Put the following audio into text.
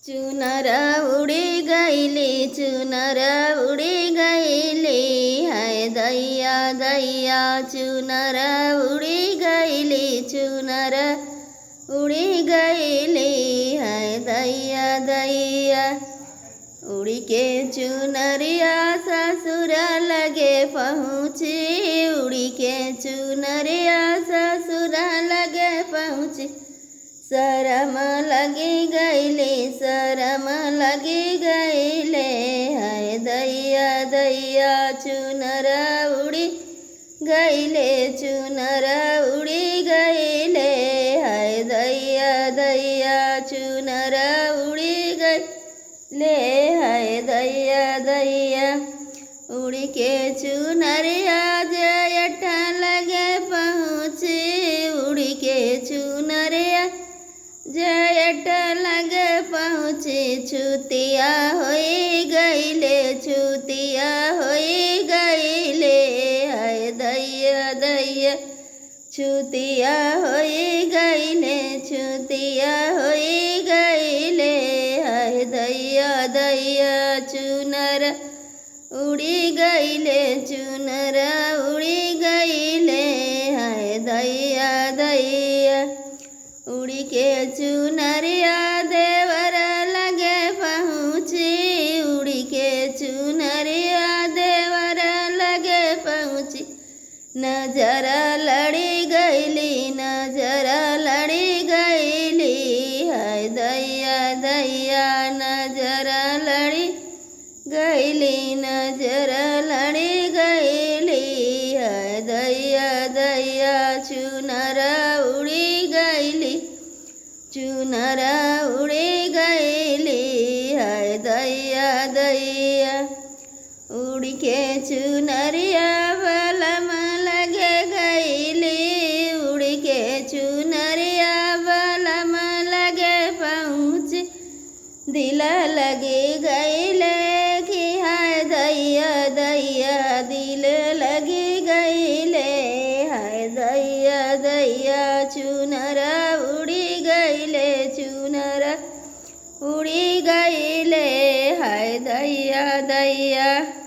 चुनर उड़ी गईली चुनर उड़ी गईली हाय दैया दैया चुनर उड़ी गईली चुनर उड़ी गईली हाय दैया दैया उड़ी के चुनरिया ससुर लगे पहुँची उड़ी के चुनरिया ससुर लगे पहुँची शरम लगी गईले शरम लगी गईले हाय दैया दैया चुनर उड़ी गईले चुनर उड़ी गईले हाय दैया दैया चुनर उड़ी गईले हाय दैया दैया उड़ी के चुनरिया जयठ लगे पहुँची उड़ी के चुनरिया जयट लगे पहुँची छुतिया होई गईले छुतिया होई गईले हाय दैया दैया छुतिया होई गईले छुतिया होई गईले हाय दैया दैया चुनर उड़ी गईले चुनर उड़ी गईले हाय दैया दैया उड़ी के चुनरिया देवर लगे पहुँची उड़ी के चुनरिया देवर लगे पहुँची नजर लड़ी गईली नजर लड़ी गईली हाय दैया दैया नजर लड़ी गईली नजर लड़ी गईली हाय दैया दैया चुनर उड़ी गईली चुनर उड़ी गईली हाय दैया दैया उड़ी के चुनरिया बलम लगे गईली उड़ी के चुनरिया बलम लगे पहुँची दिल लगे गईले कि हाय दैया दैया दिल लगी गईले हाय दैया दैया चुनर उड़ी गईले चुनर उड़ी गईले हाय दैया दैया।